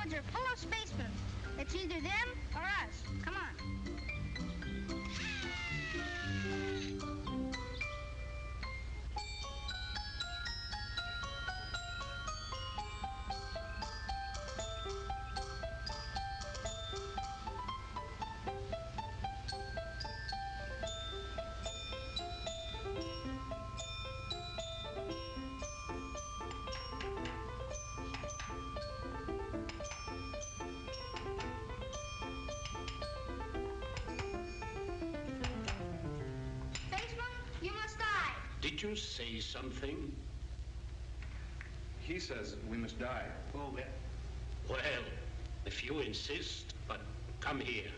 roads are full of spacemen. It's either them or us. Come on. Did you say something? He says we must die. Oh, well, if you insist, but come here.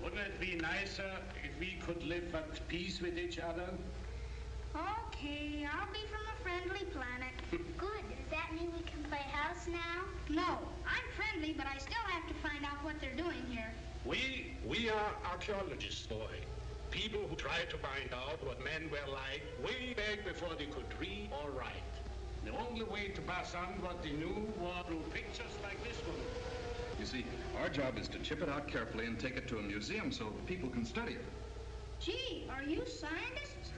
Wouldn't it be nicer if we could live at peace with each other? Okay, I'll be from a friendly planet. Good. Does that mean we can play house now? No, I'm friendly, but I still have to find out what they're doing here. We are archaeologists, boy. People who try to find out what men were like way back before they could read or write. The only way to pass on what they knew was through pictures like this one. You see, our job is to chip it out carefully and take it to a museum so people can study it. Gee, are you scientists?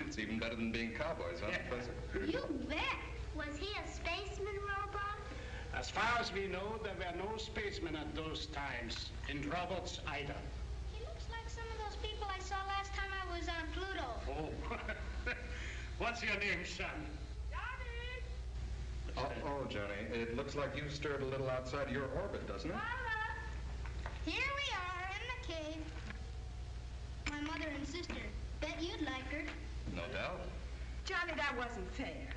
It's even better than being cowboys, huh, Professor? You bet. Was he a spaceman robot? As far as we know, there were no spacemen at those times, and robots either. He looks like some of those people I saw last time I was on Pluto. Oh, what's your name, son? Oh, Johnny, it looks like you've stirred a little outside of your orbit, doesn't it? Mama, here we are in the cave. My mother and sister. Bet you'd like her. No doubt. Johnny, that wasn't fair.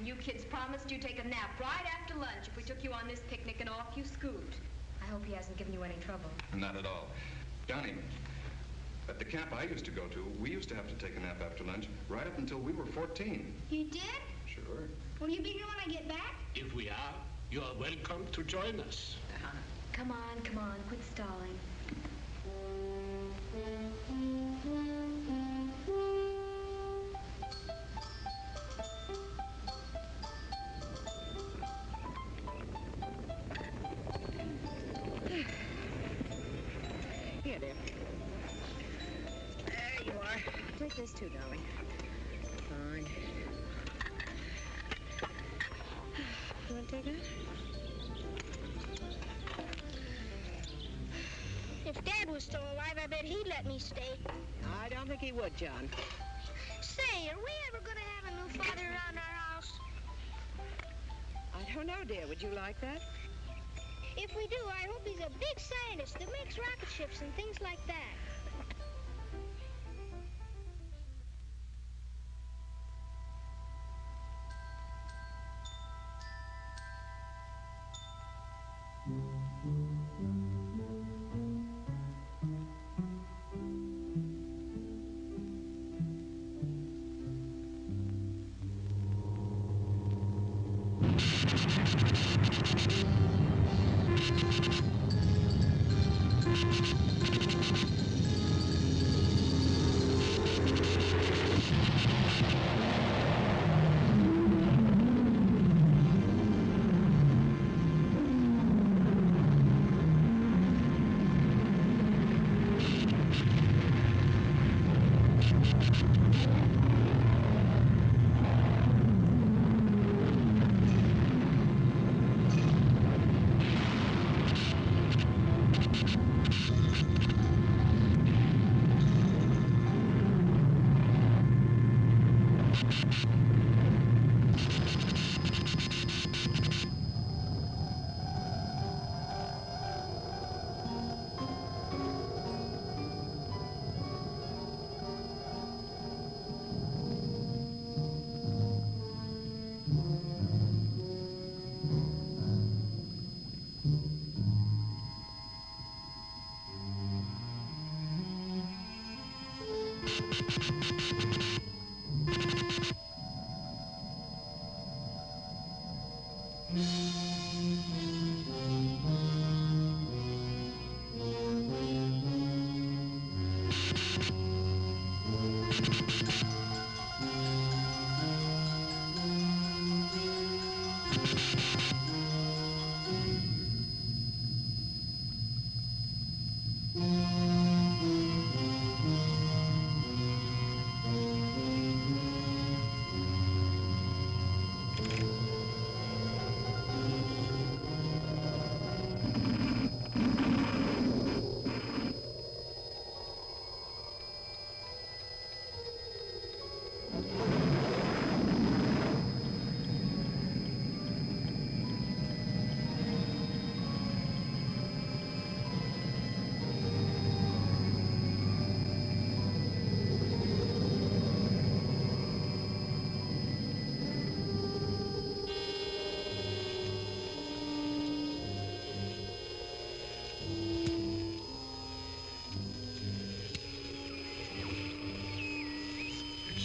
You kids promised you'd take a nap right after lunch if we took you on this picnic and off you scoot. I hope he hasn't given you any trouble. Not at all. Johnny, at the camp I used to go to, we used to have to take a nap after lunch right up until we were 14. You did? Sure. Will you be here when I get back? If we are, you are welcome to join us. Come on, quit stalling. Here, dear. There you are. Take this too, darling. Fine. You want to take that? If Dad was still alive, I bet he'd let me stay. I don't think he would, John. Say, are we ever going to have a new father around our house? I don't know, dear. Would you like that? If we do, I hope he's a big scientist that makes rocket ships and things like that.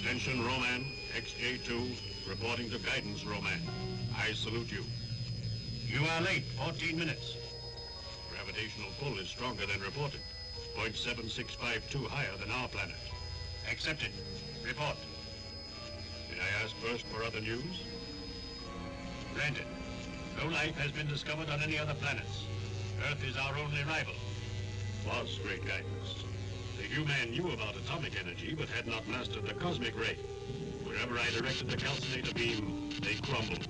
Attention, Roman, XJ2, reporting to guidance, Roman. I salute you. You are late, 14 minutes. Gravitational pull is stronger than reported. 0.7652 higher than our planet. Accepted. Report. May I ask first for other news? Granted. No life has been discovered on any other planets. Earth is our only rival. Was great guidance. The human knew about atomic energy, but had not mastered the cosmic ray. Wherever I directed the calcinator beam, they crumbled.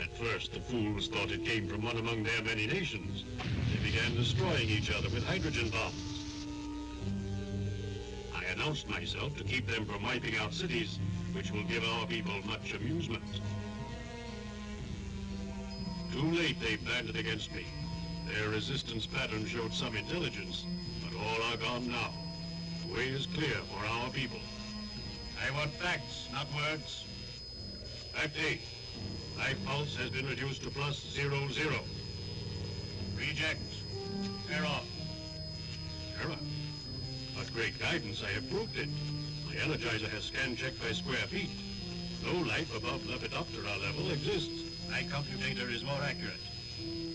At first, the fools thought it came from one among their many nations. They began destroying each other with hydrogen bombs. I announced myself to keep them from wiping out cities, which will give our people much amusement. Too late they planned it against me. Their resistance pattern showed some intelligence, but all are gone now. The way is clear for our people. I want facts, not words. Fact A. Life pulse has been reduced to +00. Reject. Error. Error? But great guidance, I have proved it. My energizer has scan checked by square feet. No life above Lepidoptera level exists. My computator is more accurate.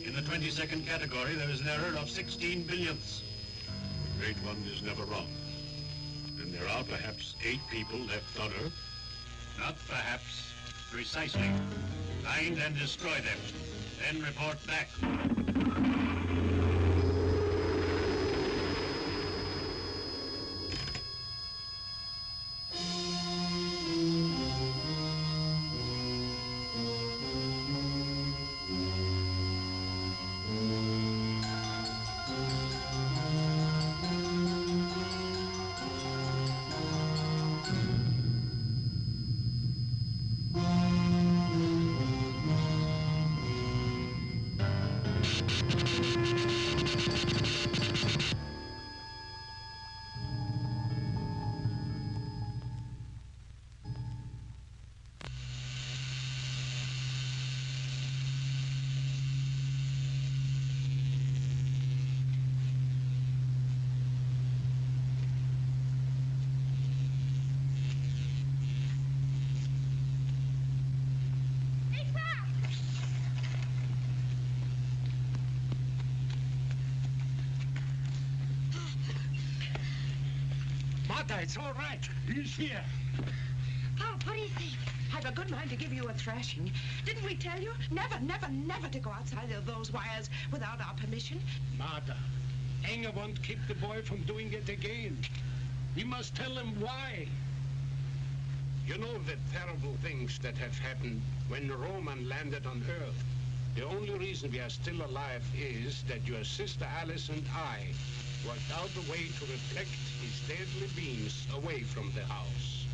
In the 22nd category, there is an error of 16 billionths. The Great One is never wrong. And there are perhaps 8 people left on Earth? Not perhaps. Precisely. Find and destroy them. Then report back. It's all right. He's here. Pop, what do you think? I've a good mind to give you a thrashing. Didn't we tell you? Never, never, never to go outside of those wires without our permission. Martha, Anger won't keep the boy from doing it again. We must tell him why. You know the terrible things that have happened when Roman landed on Earth. The only reason we are still alive is that your sister Alice and I worked out a way to reflect his deadly beams away from the house.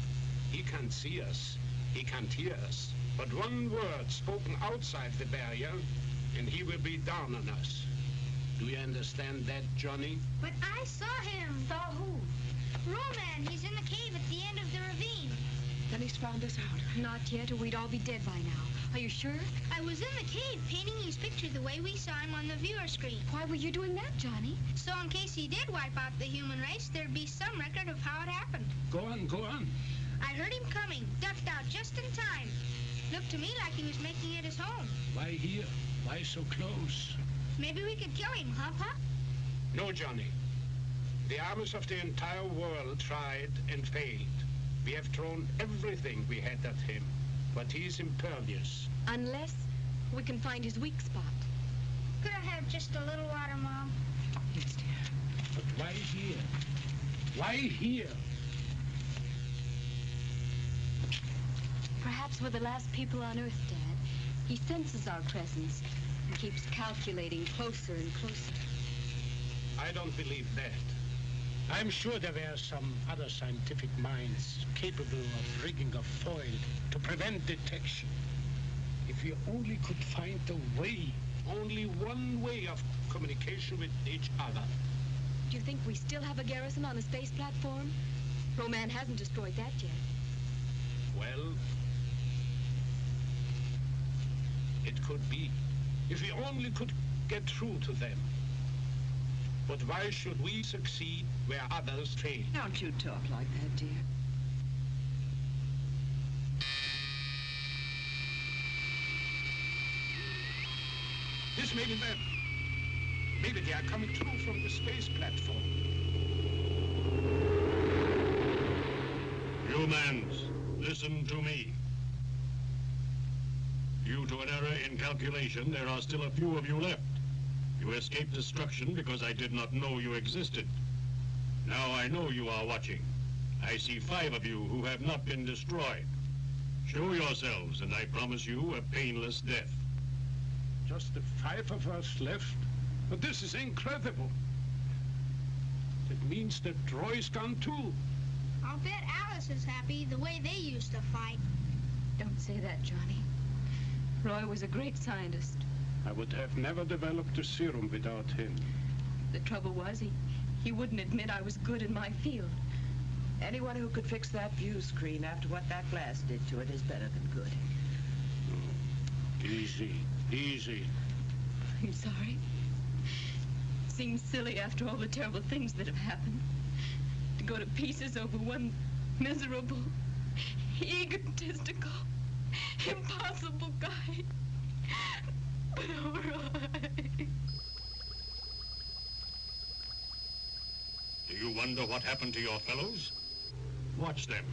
He can't see us, he can't hear us, but one word spoken outside the barrier, and he will be down on us. Do you understand that, Johnny? But I saw him. Saw who? Roman, he's in the cave at the end of the ravine. Then he's found us out. Not yet, or we'd all be dead by now. Are you sure? I was in the cave painting his picture the way we saw him on the viewer screen. Why were you doing that, Johnny? So in case he did wipe out the human race, there'd be some record of how it happened. Go on, go on. I heard him coming, ducked out just in time. Looked to me like he was making it his home. Why here? Why so close? Maybe we could kill him, huh, Pop? No, Johnny. The armies of the entire world tried and failed. We have thrown everything we had at him, but he is impervious. Unless we can find his weak spot. Could I have just a little water, Mom? Yes, dear. But why here? Why here? Perhaps we're the last people on Earth, Dad. He senses our presence and keeps calculating closer and closer. I don't believe that. I'm sure there were some other scientific minds capable of rigging a foil to prevent detection. If we only could find a way, only one way of communication with each other. Do you think we still have a garrison on a space platform? Roman hasn't destroyed that yet. Well, it could be. If we only could get through to them. But why should we succeed where others fail? Don't you talk like that, dear. is maybe them. Maybe they are coming through from the space platform. Humans, listen to me. Due to an error in calculation, there are still a few of you left. You escaped destruction because I did not know you existed. Now I know you are watching. I see 5 of you who have not been destroyed. Show yourselves, and I promise you a painless death. Just the 5 of us left? But this is incredible. That means that Troy's gone too. I'll bet Alice is happy the way they used to fight. Don't say that, Johnny. Roy was a great scientist. I would have never developed the serum without him. The trouble was, he wouldn't admit I was good in my field. Anyone who could fix that view screen after what that blast did to it is better than good. Oh, easy, easy. I'm sorry. Seems silly after all the terrible things that have happened. To go to pieces over one miserable, egotistical, impossible guy. But all right. Do you wonder what happened to your fellows? Watch them.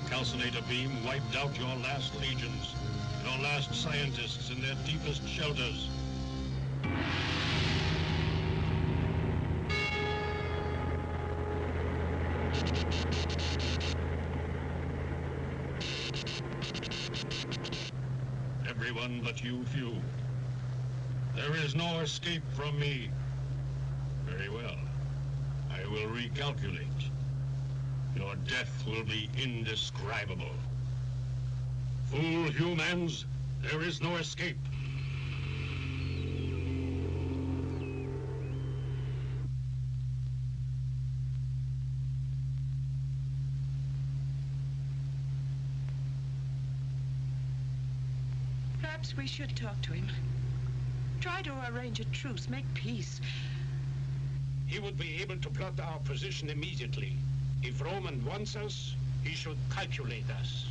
Calcinator beam wiped out your last legions, your last scientists in their deepest shelters. Everyone but you few. There is no escape from me. Very well. I will recalculate. Your death will be indescribable. Fool humans, there is no escape. Perhaps we should talk to him. Try to arrange a truce, make peace. He would be able to plot our position immediately. If Roman wants us, he should calculate us.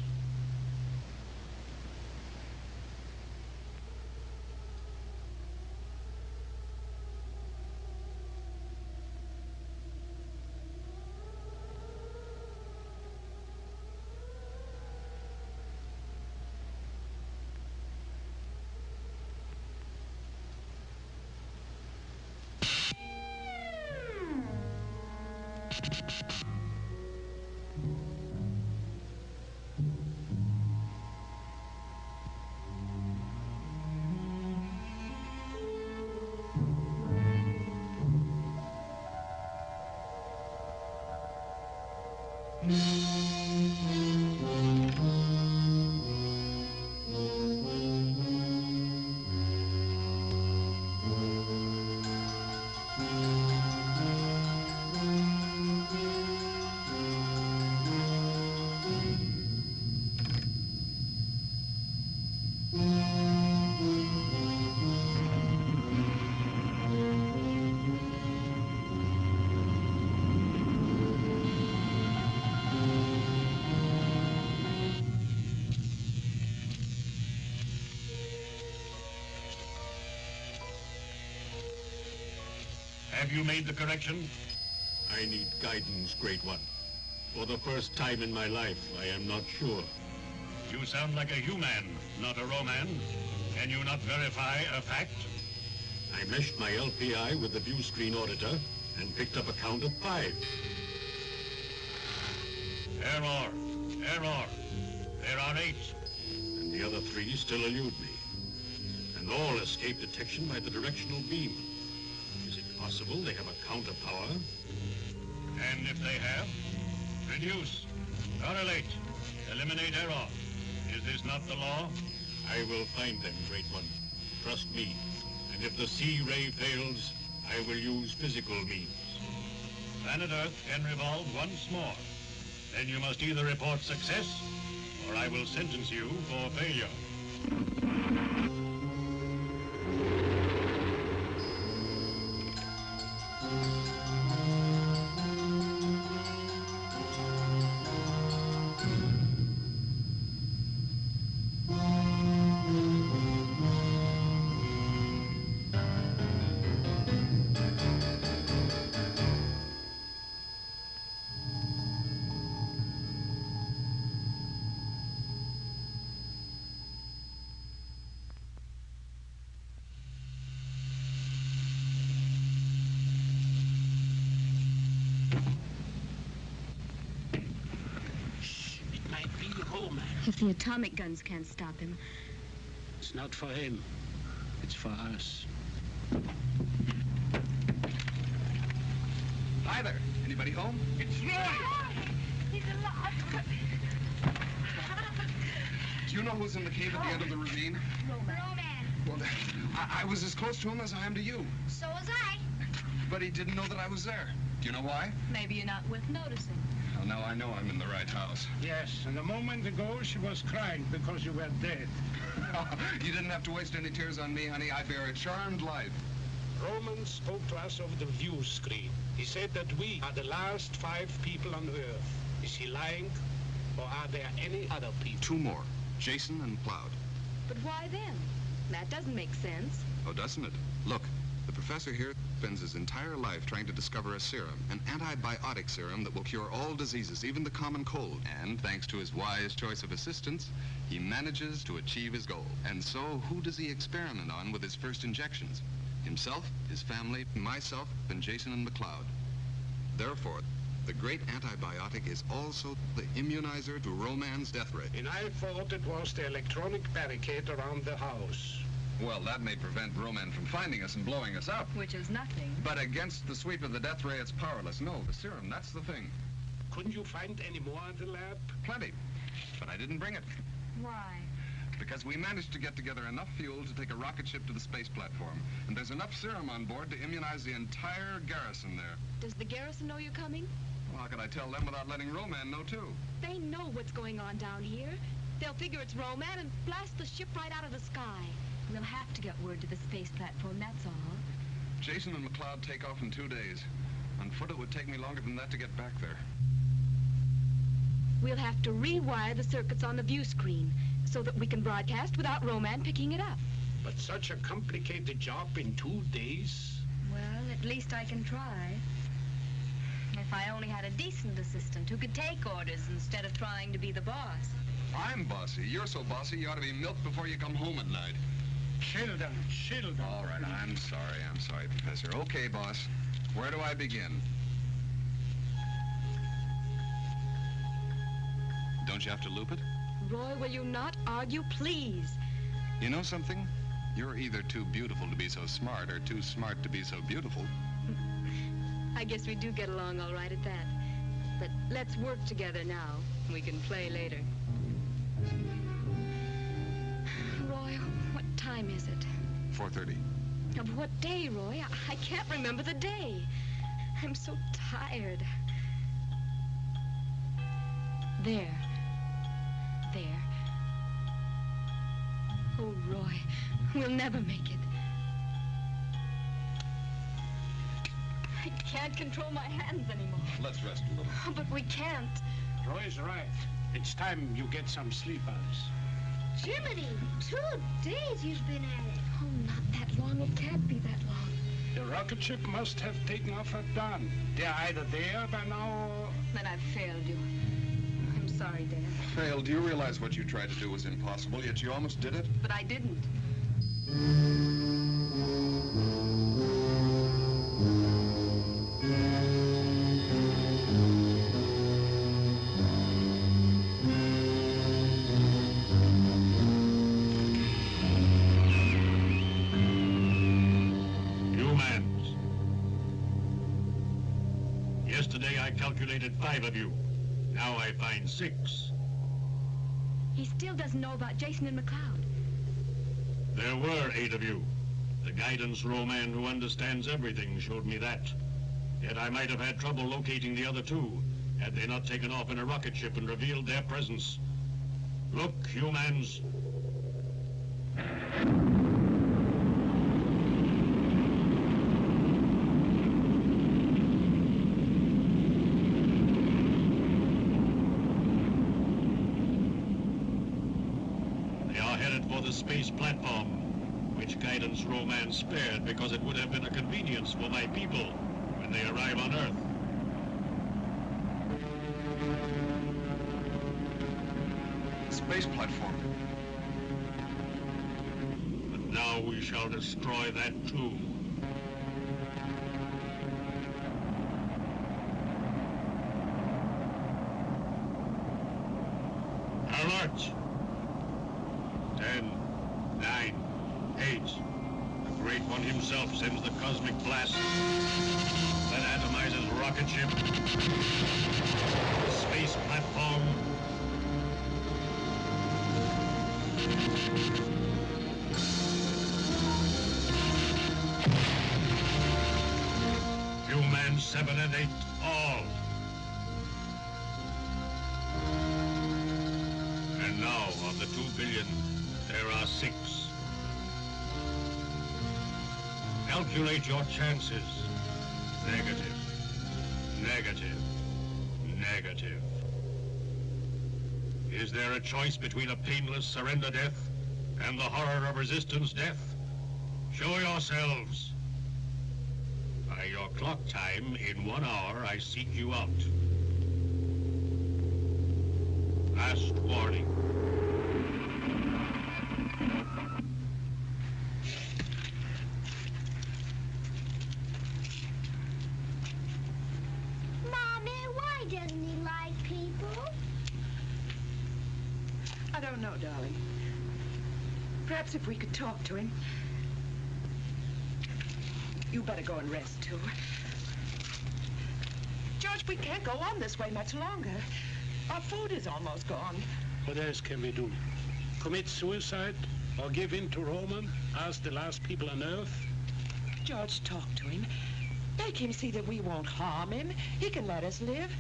Have you made the correction? I need guidance, Great One. For the first time in my life, I am not sure. You sound like a human, not a Roman. Can you not verify a fact? I meshed my LPI with the view screen auditor and picked up a count of 5. Error. Error. There are 8. And the other 3 still elude me. And all escape detection by the directional beam. Is it possible they have a counter power? And if they have, reduce, correlate, eliminate error. Is this not the law? I will find them, Great One. Trust me. And if the C-ray fails, I will use physical means. Planet Earth can revolve once more. Then you must either report success, or I will sentence you for failure. If the atomic guns can't stop him. It's not for him. It's for us. Hi there. Anybody home? It's Roy. He's alive. Do you know who's in the cave at the end of the ravine? Roman. Well, I was as close to him as I am to you. So was I. But he didn't know that I was there. Do you know why? Maybe you're not worth noticing. Well, now I know I'm in the right house. Yes, and a moment ago she was crying because you were dead. You didn't have to waste any tears on me, honey. I bear a charmed life. Roman spoke to us over the view screen. He said that we are the last 5 people on Earth. Is he lying? Or are there any other people? 2 more. Jason and Cloud. But why them? That doesn't make sense. Oh, doesn't it? Look, the professor here spends his entire life trying to discover a serum, an antibiotic serum that will cure all diseases, even the common cold. And thanks to his wise choice of assistants, he manages to achieve his goal. And so, who does he experiment on with his first injections? Himself, his family, myself, and Jason and McLeod. Therefore, the great antibiotic is also the immunizer to Roman's death rate. And I thought it was the electronic barricade around the house. Well, that may prevent Roman from finding us and blowing us up. Which is nothing. But against the sweep of the death ray, it's powerless. No, the serum, that's the thing. Couldn't you find any more in the lab? Plenty. But I didn't bring it. Why? Because we managed to get together enough fuel to take a rocket ship to the space platform. And there's enough serum on board to immunize the entire garrison there. Does the garrison know you're coming? Well, how could I tell them without letting Roman know, too? They know what's going on down here. They'll figure it's Roman and blast the ship right out of the sky. We'll have to get word to the space platform, that's all. Jason and McLeod take off in 2 days. On foot, it would take me longer than that to get back there. We'll have to rewire the circuits on the view screen so that we can broadcast without Roman picking it up. But such a complicated job in 2 days? Well, at least I can try. If I only had a decent assistant who could take orders instead of trying to be the boss. I'm bossy. You're so bossy, you ought to be milked before you come home at night. Children. All right, I'm sorry, Professor. Okay, boss. Where do I begin? Don't you have to loop it? Roy, will you not argue, please? You know something? You're either too beautiful to be so smart or too smart to be so beautiful. I guess we do get along all right at that. But let's work together now. We can play later. Roy, what time is it? 4:30. Of what day, Roy? I can't remember the day. I'm so tired. There. Oh, Roy, we'll never make it. I can't control my hands anymore. Let's rest a little. Oh, but we can't. Roy's right. It's time you get some sleep, Alice. Jiminy, 2 days you've been at it. Oh, not that long. It can't be that long. The rocket ship must have taken off at dawn. They're either there by now or... Then I've failed you. I'm sorry, Dad. Phil, do you realize what you tried to do was impossible, yet you almost did it? But I didn't. Humans. Yesterday I calculated 5 of you. Now I find 6. He still doesn't know about Jason and McLeod. There were 8 of you. The guidance Roman who understands everything showed me that. Yet I might have had trouble locating the other two, had they not taken off in a rocket ship and revealed their presence. Look, humans. They are headed for the space platform, which guidance Roman spared because it would have been a convenience for my people when they arrive on Earth. Space platform. But now we shall destroy that too. Alert! 10, 9, 8. The Great One himself sends the cosmic blast that atomizes rocket ship, space platform. Human 7 and 8, all. And now, of the 2 billion, there are 6. Calculate your chances. Negative. Negative. Negative. Is there a choice between a painless surrender death and the horror of resistance death? Show yourselves. By your clock time, in 1 hour, I seek you out. Last warning. Mommy, why doesn't he like people? I don't know, darling. Perhaps if we could talk to him. You better go and rest, too. George, we can't go on this way much longer. Our food is almost gone. What else can we do? Commit suicide? Or give in to Roman? As the last people on Earth? George, talk to him. Make him see that we won't harm him. He can let us live.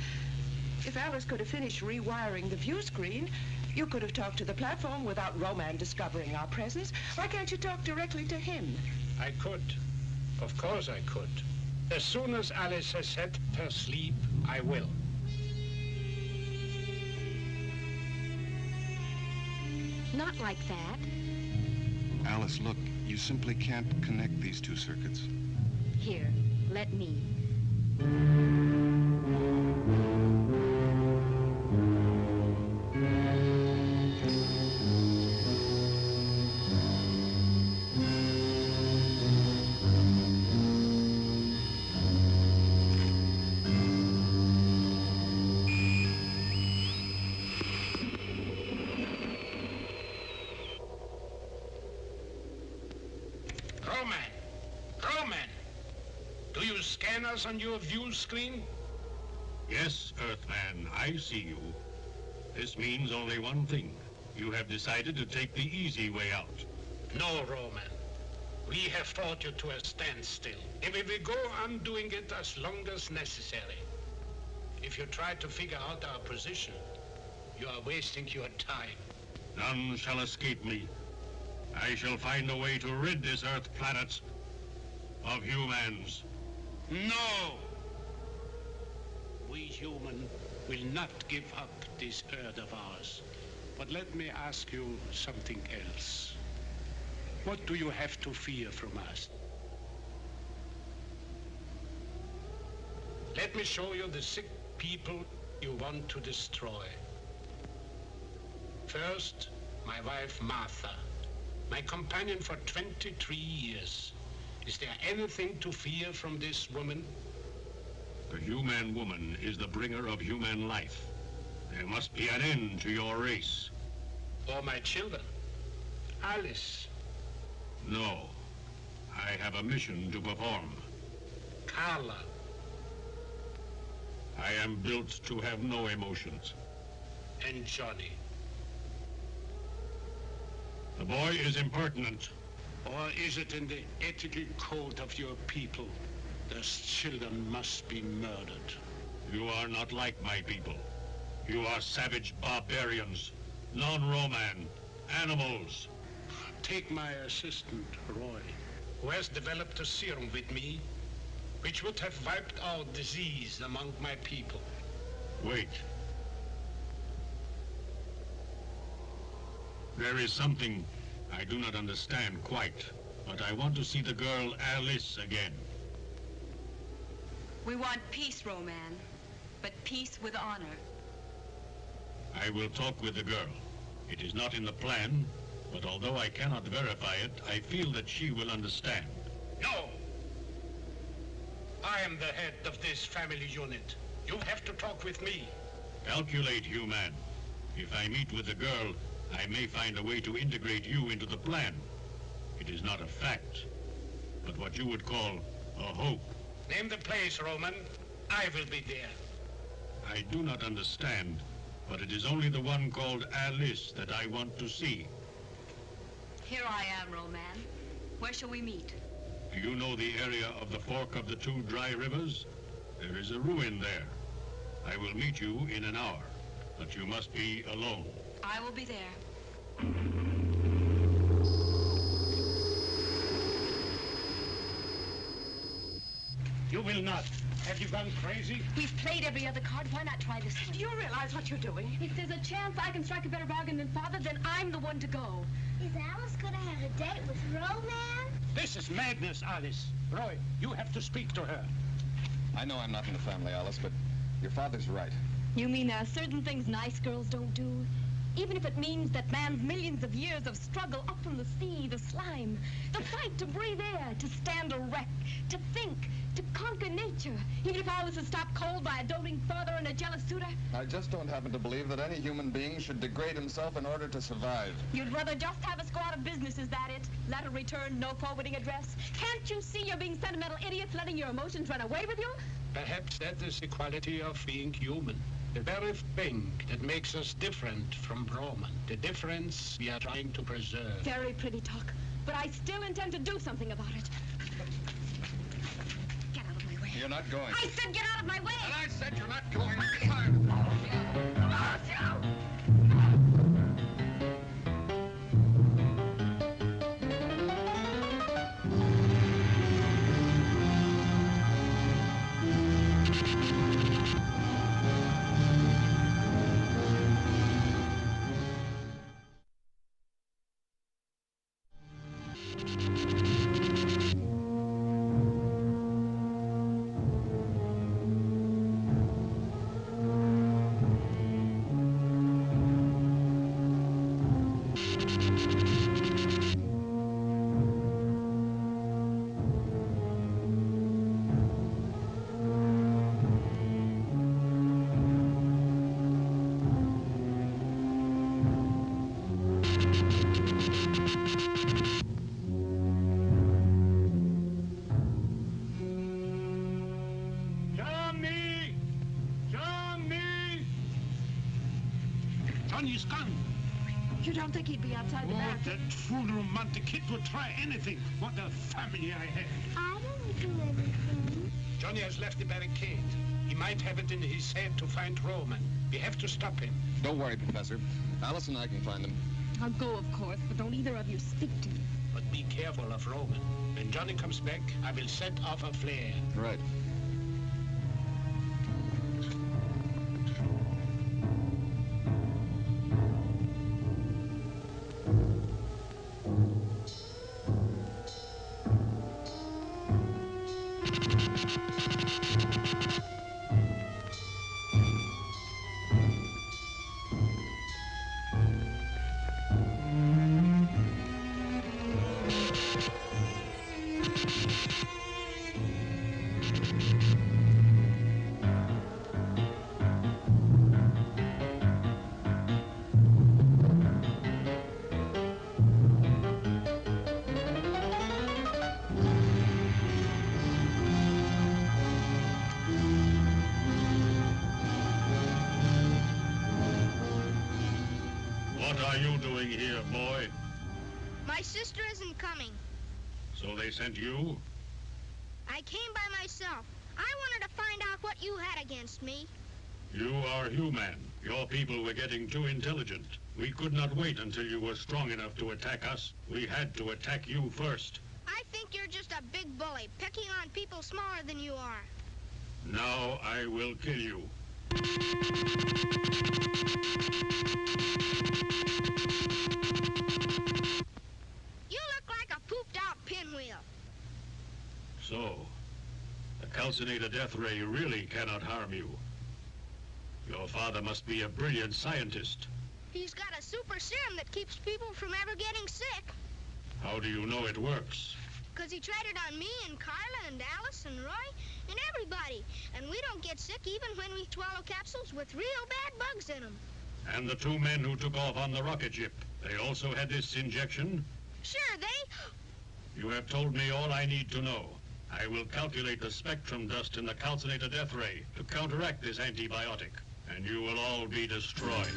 If Alice could have finished rewiring the view screen, you could have talked to the platform without Roman discovering our presence. Why can't you talk directly to him? I could. Of course I could. As soon as Alice has set her sleep, I will. Not like that. Alice, look, you simply can't connect these two circuits. Here, let me. Roman! Do you scan us on your view screen? Yes, Earthman, I see you. This means only one thing. You have decided to take the easy way out. No, Roman. We have brought you to a standstill. And we will go on doing it as long as necessary. If you try to figure out our position, you are wasting your time. None shall escape me. I shall find a way to rid this Earth planet of humans. No! We human will not give up this Earth of ours. But let me ask you something else. What do you have to fear from us? Let me show you the sick people you want to destroy. First, my wife Martha, my companion for 23 years. Is there anything to fear from this woman? The human woman is the bringer of human life. There must be an end to your race. Or my children? Alice? No. I have a mission to perform. Carla? I am built to have no emotions. And Johnny? The boy is impertinent. Or is it in the ethical code of your people? Those children must be murdered. You are not like my people. You are savage barbarians, non-Roman, animals. Take my assistant, Roy, who has developed a serum with me, which would have wiped out disease among my people. Wait. There is something I do not understand quite, but I want to see the girl Alice again. We want peace, Roman, but peace with honor. I will talk with the girl. It is not in the plan, but although I cannot verify it, I feel that she will understand. No! I am the head of this family unit. You have to talk with me. Calculate, human. If I meet with the girl, I may find a way to integrate you into the plan. It is not a fact, but what you would call a hope. Name the place, Roman. I will be there. I do not understand, but it is only the one called Alice that I want to see. Here I am, Roman. Where shall we meet? Do you know the area of the fork of the two dry rivers? There is a ruin there. I will meet you in an hour, but you must be alone. I will be there. You will not. Have you gone crazy? We've played every other card. Why not try this one? Do you realize what you're doing? If there's a chance I can strike a better bargain than Father, then I'm the one to go. Is Alice gonna have a date with Roman? This is madness, Alice. Roy, you have to speak to her. I know I'm not in the family, Alice, but your father's right. You mean there are certain things nice girls don't do? Even if it means that man's millions of years of struggle up from the sea, the slime, the fight to breathe air, to stand erect, to think, to conquer nature. Even if I was to stop cold by a doting father and a jealous suitor. I just don't happen to believe that any human being should degrade himself in order to survive. You'd rather just have us go out of business, is that it? Letter return, no forwarding address? Can't you see you're being sentimental idiots, letting your emotions run away with you? Perhaps that is the quality of being human. The very thing that makes us different from Roman. The difference we are trying to preserve. Very pretty talk, but I still intend to do something about it. Get out of my way. You're not going. I said get out of my way! And I said you're not going. Johnny's gone. You don't think he'd be outside the back? That fool romantic kid would try anything. What a family I had. I didn't do anything. Johnny has left the barricade. He might have it in his head to find Roman. We have to stop him. Don't worry, Professor. Alice and I can find them. I'll go, of course, but don't either of you speak to me. But be careful of Roman. When Johnny comes back, I will set off a flare. Right. What are you doing here, boy? My sister isn't coming. So they sent you? I came by myself. I wanted to find out what you had against me. You are human. Your people were getting too intelligent. We could not wait until you were strong enough to attack us. We had to attack you first. I think you're just a big bully, picking on people smaller than you are. Now I will kill you. You look like a pooped-out pinwheel. So, the calcinator death ray really cannot harm you. Your father must be a brilliant scientist. He's got a super serum that keeps people from ever getting sick. How do you know it works? Because he tried it on me and Carla and Alice and Roy and everybody. And we don't get sick even when we swallow capsules with real bad bugs in them. And the two men who took off on the rocket ship, they also had this injection? Sure, they... You have told me all I need to know. I will calculate the spectrum dust in the calcinator death ray to counteract this antibiotic, and you will all be destroyed.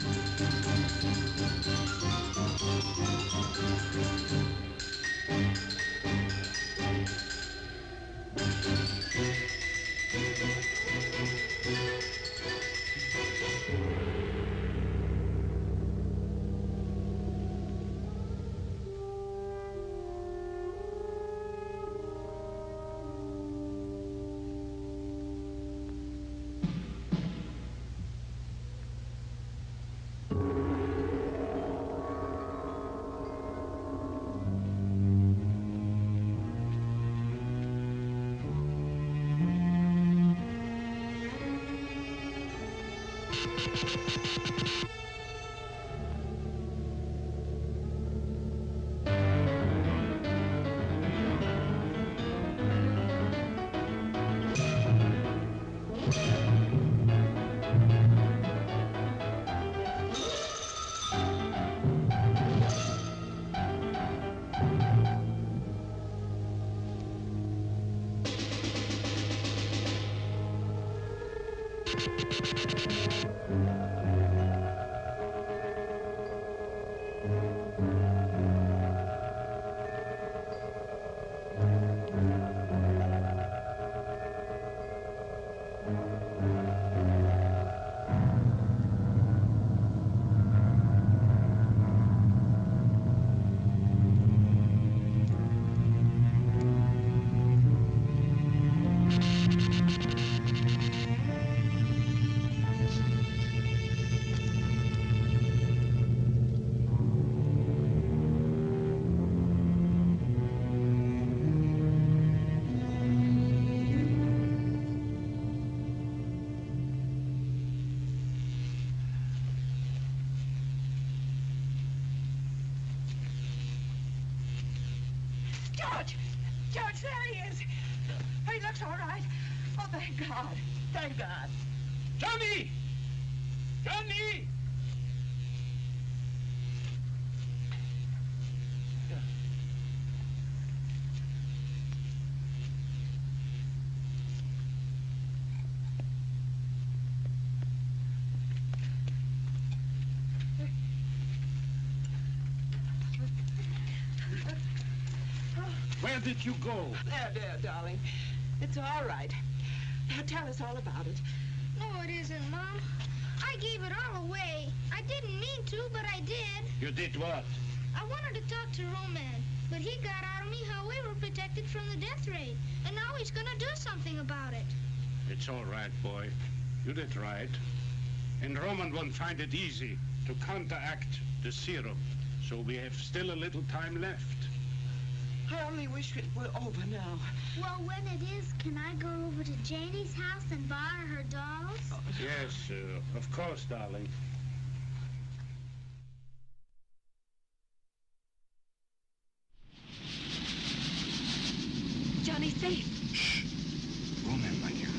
George, there he is. He looks all right. Oh, thank God. Thank God. Johnny! Johnny! Where did you go? There, darling. It's all right. Now tell us all about it. No, it isn't, Mom. I gave it all away. I didn't mean to, but I did. You did what? I wanted to talk to Roman, but he got out of me how we were protected from the death ray, and now he's gonna do something about it. It's all right, boy. You did right. And Roman won't find it easy to counteract the serum, so we have still a little time left. I only wish it were over now. Well, when it is, can I go over to Janie's house and borrow her dolls? Yes, of course, darling. Johnny's safe. Shh. Roman might hear us.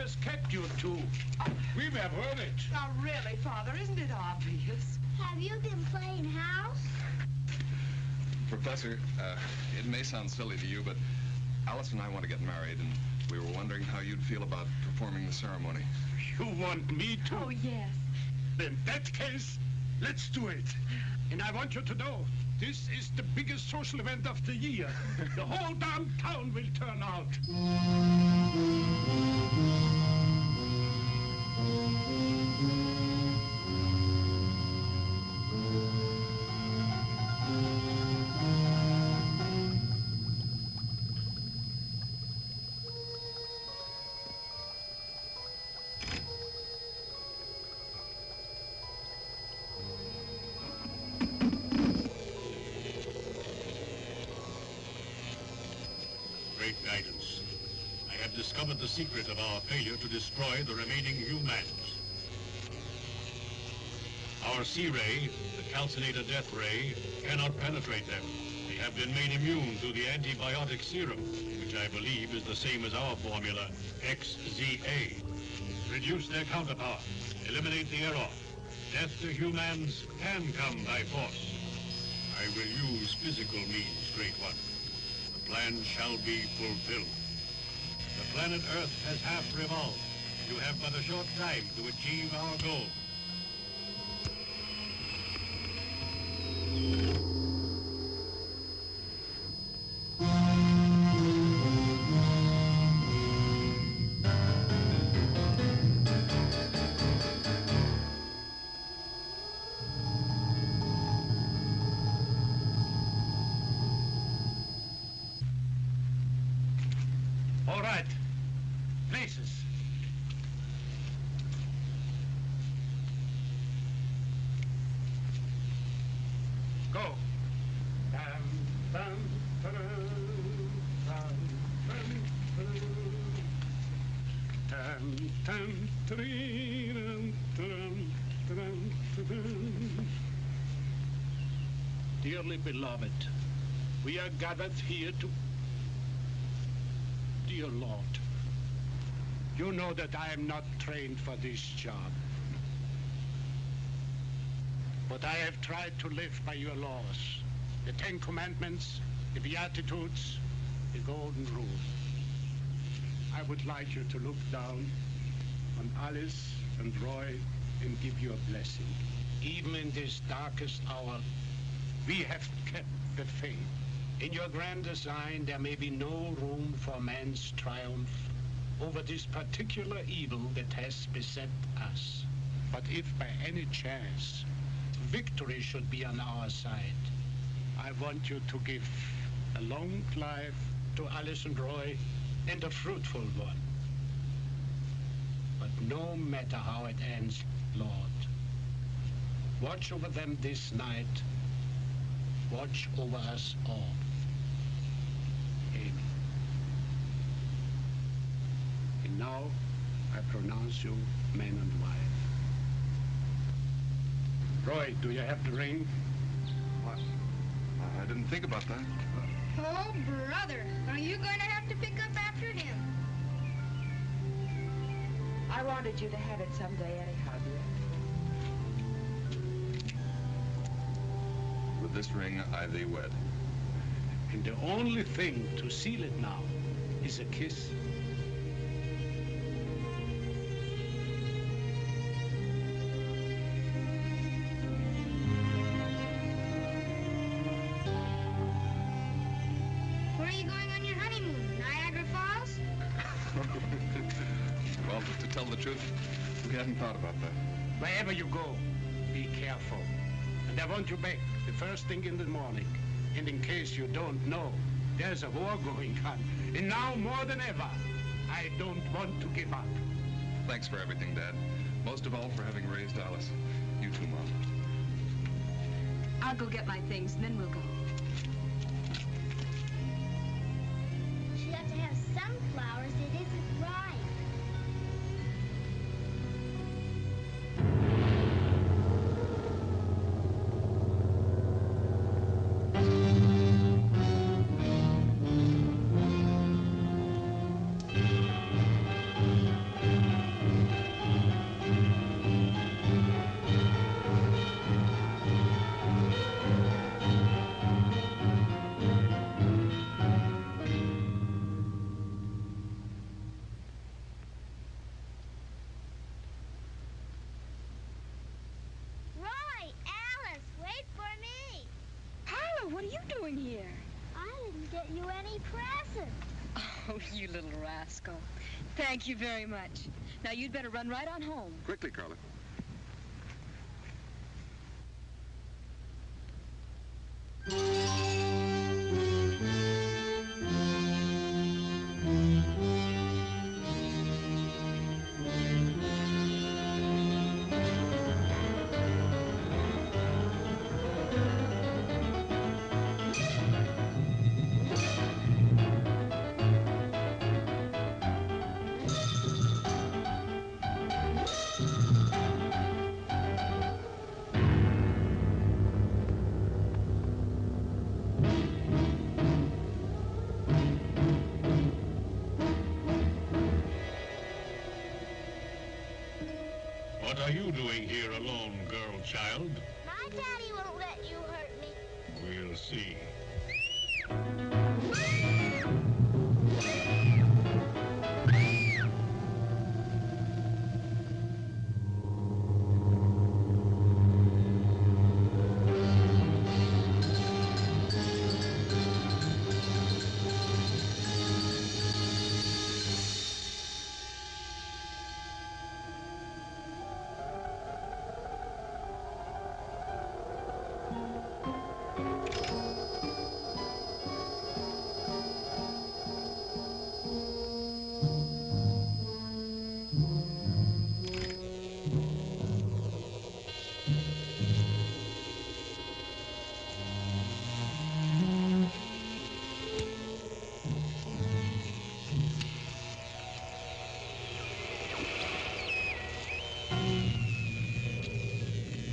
has kept you two. We were worried. Now, really, Father, isn't it obvious? Have you been playing house? Professor, it may sound silly to you, but Alice and I want to get married, and we were wondering how you'd feel about performing the ceremony. You want me to? Oh, yes. In that case, let's do it. And I want you to know, this is the biggest social event of the year. The whole damn town will turn out. Great guidance. I have discovered the secret of our failure to destroy the remaining humans. Our C-ray, the calcinator death ray, cannot penetrate them. They have been made immune through the antibiotic serum, which I believe is the same as our formula, XZA. Reduce their counterpower. Eliminate the error. Death to humans can come by force. I will use physical means, Great One. The plan shall be fulfilled. The planet Earth has half revolved. You have but a short time to achieve our goal. All right. Places. Go. Dum, dum, ta-dum, dum, dum, dum, dum, ta-dee-dum, ta-dum, ta-dum, ta-dum. Dearly beloved, we are gathered here to... Dear Lord, you know that I am not trained for this job. But I have tried to live by your laws, the 10 Commandments, the Beatitudes, the Golden Rule. I would like you to look down on Alice and Roy and give you a blessing. Even in this darkest hour, we have kept the faith. In your grand design, there may be no room for man's triumph over this particular evil that has beset us. But if by any chance victory should be on our side, I want you to give a long life to Alice and Roy and a fruitful one. But no matter how it ends, Lord, watch over them this night. Watch over us all. Amen. And now I pronounce you man and wife. Roy, do you have the ring? What? I didn't think about that. Oh, brother, are you going to have to pick up after him? I wanted you to have it someday anyhow, dear. With this ring, I thee wed. And the only thing to seal it now is a kiss. Where are you going on your honeymoon? Niagara Falls? Well, to tell the truth, we hadn't thought about that. Wherever you go, be careful. And I want you back the first thing in the morning. And in case you don't know, there's a war going on. And now more than ever, I don't want to give up. Thanks for everything, Dad. Most of all for having raised Alice. You too, Mom. I'll go get my things and then we'll go. She'll have to have sunflowers. It isn't right. doing here? I didn't get you any present. Oh, you little rascal. Thank you very much. Now, you'd better run right on home. Quickly, Carla. What are you doing here alone, girl child? My daddy won't let you hurt me. We'll see.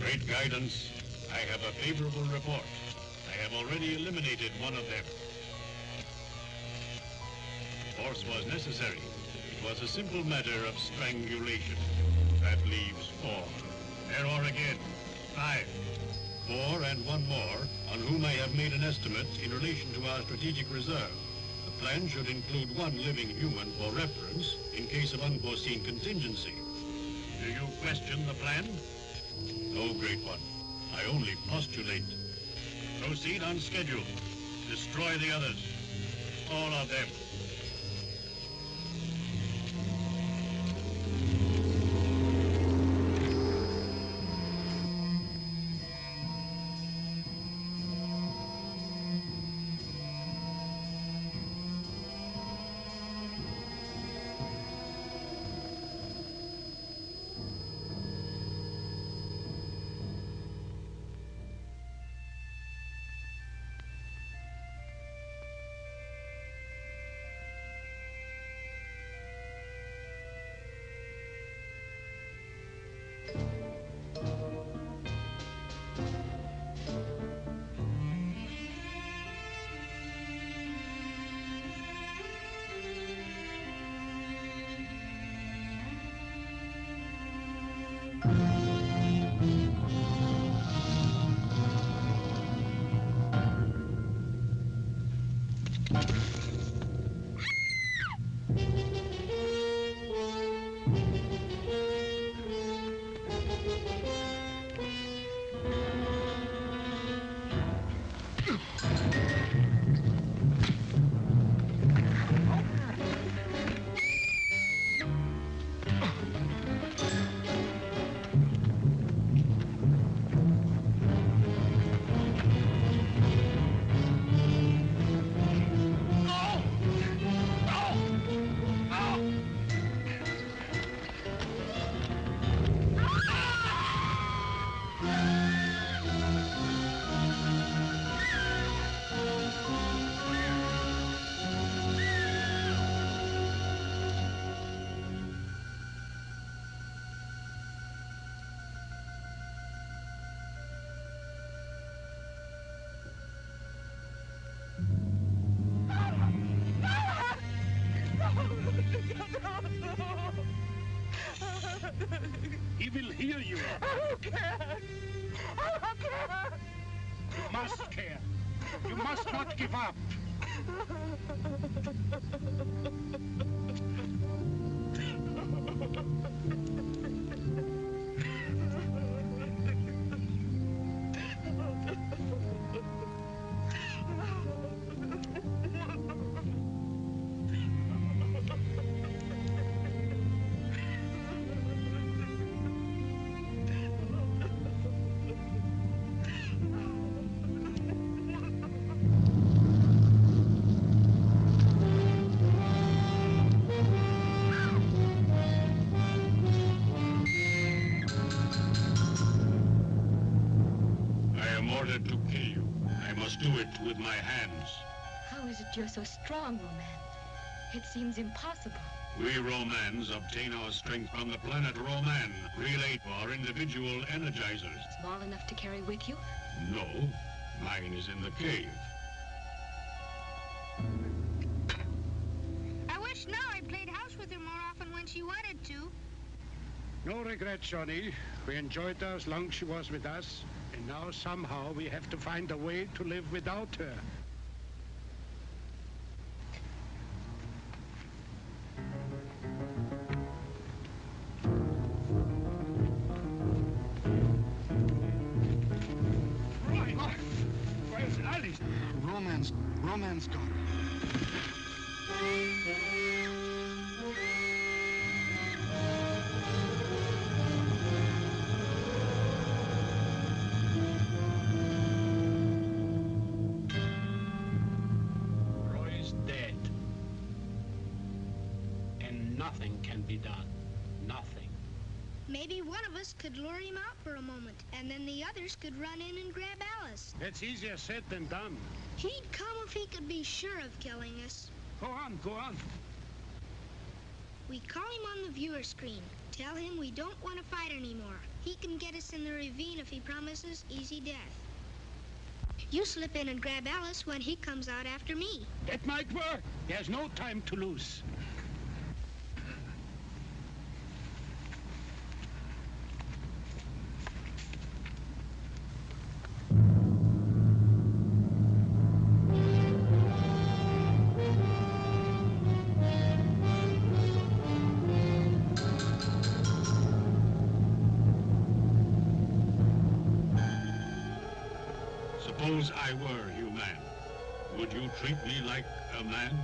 Great guidance. I have a favorable report. I have already eliminated one of them. Force was necessary. It was a simple matter of strangulation. That leaves 4. There are again 5. 4 and 1 more, on whom I have made an estimate in relation to our strategic reserve. The plan should include 1 living human for reference in case of unforeseen contingency. Do you question the plan? No, Great One. I only postulate. Proceed on schedule. Destroy the others. All of them. He will hear you. I don't care. I don't care. You must care. You must not give up. do it with my hands. How is it you're so strong, Roman? It seems impossible. We Romans obtain our strength from the planet Roman, relate our individual energizers. Small enough to carry with you? No, mine is in the cave. I wish now I played house with her more often when she wanted to. No regrets, Johnny. We enjoyed her as long as she was with us. And now somehow we have to find a way to live without her. Where's Alice? Roman's daughter. Roy's dead. And nothing can be done. Nothing. Maybe one of us could lure him out for a moment, and then the others could run in and grab Alice. That's easier said than done. He'd come if he could be sure of killing us. Go on, go on. We call him on the viewer screen. Tell him we don't want to fight anymore. He can get us in the ravine if he promises easy death. You slip in and grab Alice when he comes out after me. That might work. There's no time to lose. Suppose I were human. Would you treat me like a man?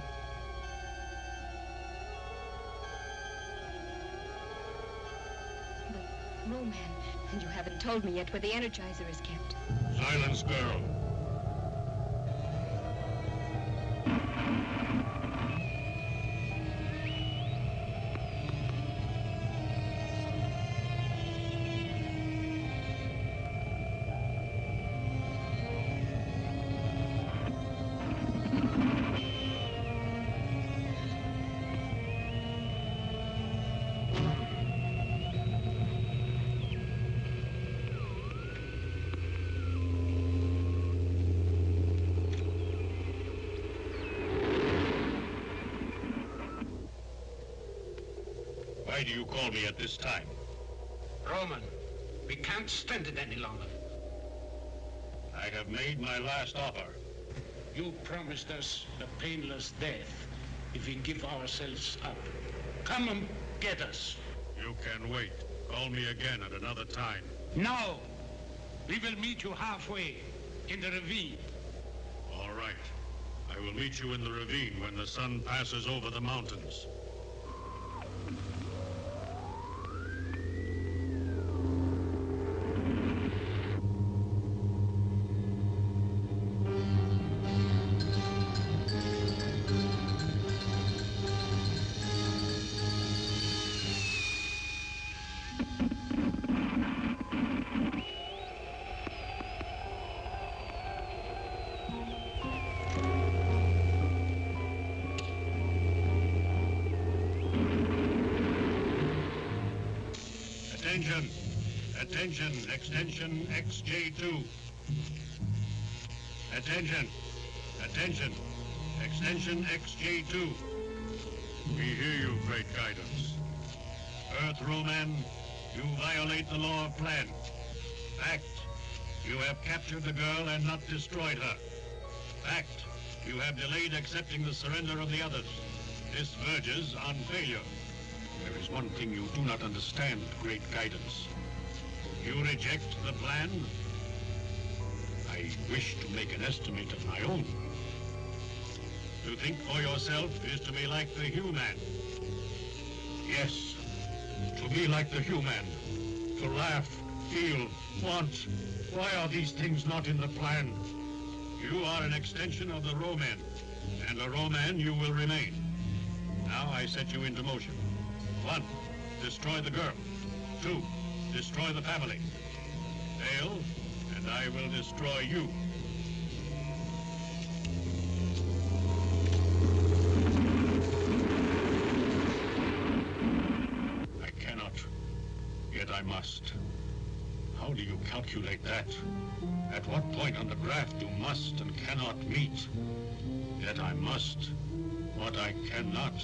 But, Roman, and you haven't told me yet where the Energizer is kept. Silence, girl. Why do you call me at this time? Roman, we can't stand it any longer. I have made my last offer. You promised us a painless death if we give ourselves up. Come and get us. You can wait. Call me again at another time. No! We will meet you halfway, in the ravine. All right. I will meet you in the ravine when the sun passes over the mountains. Attention! Attention! Extension XJ2. Attention! Attention! Extension XJ2. We hear you, great guidance. Earth Roman, you violate the law of plan. Fact, you have captured the girl and not destroyed her. Fact, you have delayed accepting the surrender of the others. This verges on failure. There is one thing you do not understand, great guidance. You reject the plan? I wish to make an estimate of my own. To think for yourself is to be like the human. Yes, to be like the human. To laugh, feel, want. Why are these things not in the plan? You are an extension of the Roman, and a Roman you will remain. Now I set you into motion. 1, destroy the girl. 2, destroy the family. Fail, and I will destroy you. must. How do you calculate that? At what point on the graph you must and cannot meet? Yet I must what I cannot.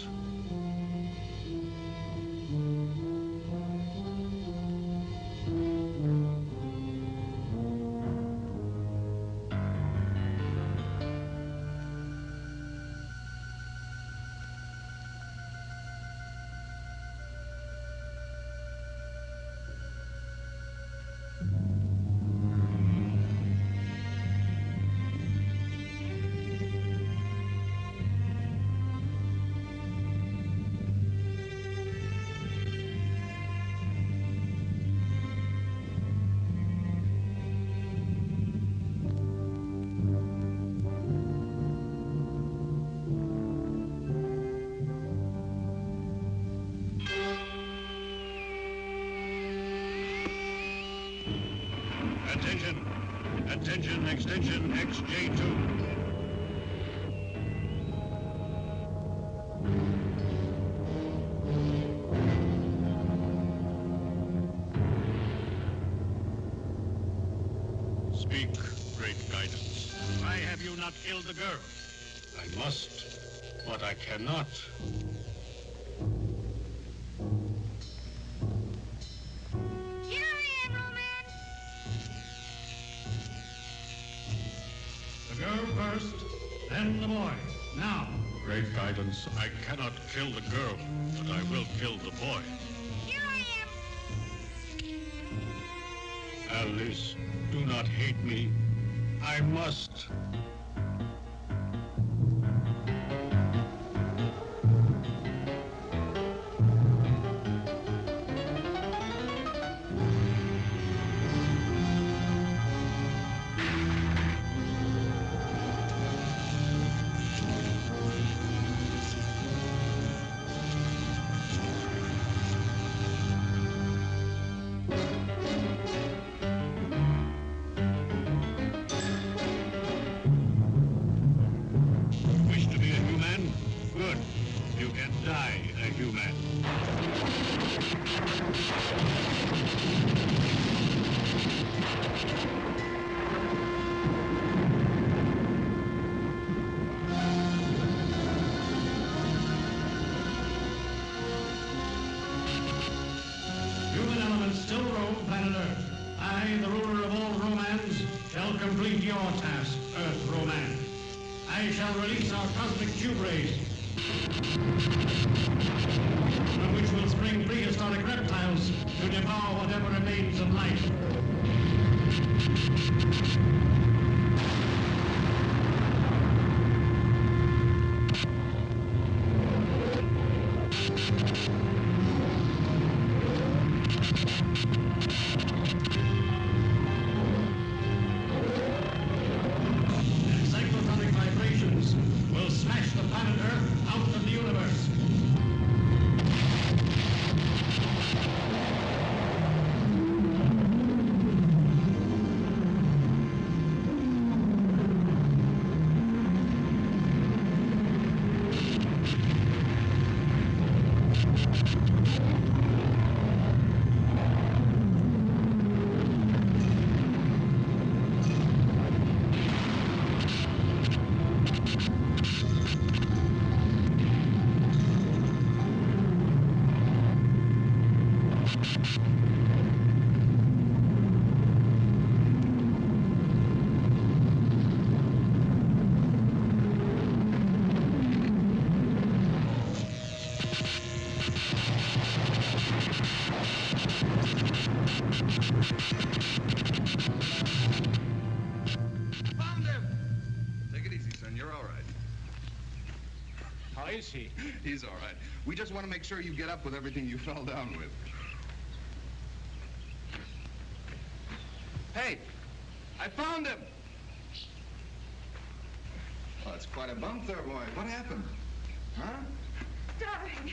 Attention! Attention, extension XJ2. Speak, great guidance. Why have you not killed the girl? I must, but I cannot. First, then the boy. Now. Great guidance. I cannot kill the girl, but I will kill the boy. Here I am. Alice, do not hate me. I must. He's all right. We just want to make sure you get up with everything you fell down with. Hey, I found him! Well, it's quite a bump there, boy. What happened? Huh? Darling,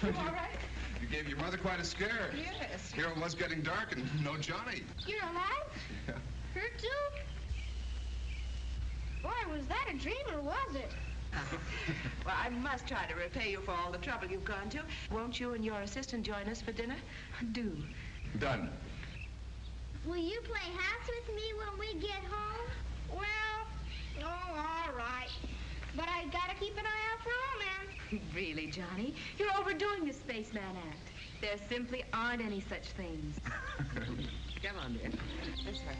you all right? You gave your mother quite a scare. Yes. Here it was getting dark and no Johnny. You're alive? Yeah. Hurt too? Boy, was that a dream or was it? Well, I must try to repay you for all the trouble you've gone to. Won't you and your assistant join us for dinner? Do. Done. Will you play house with me when we get home? Well, oh, all right. But I gotta keep an eye out for romance. Really, Johnny? You're overdoing the spaceman act. There simply aren't any such things. Come on, dear. This way.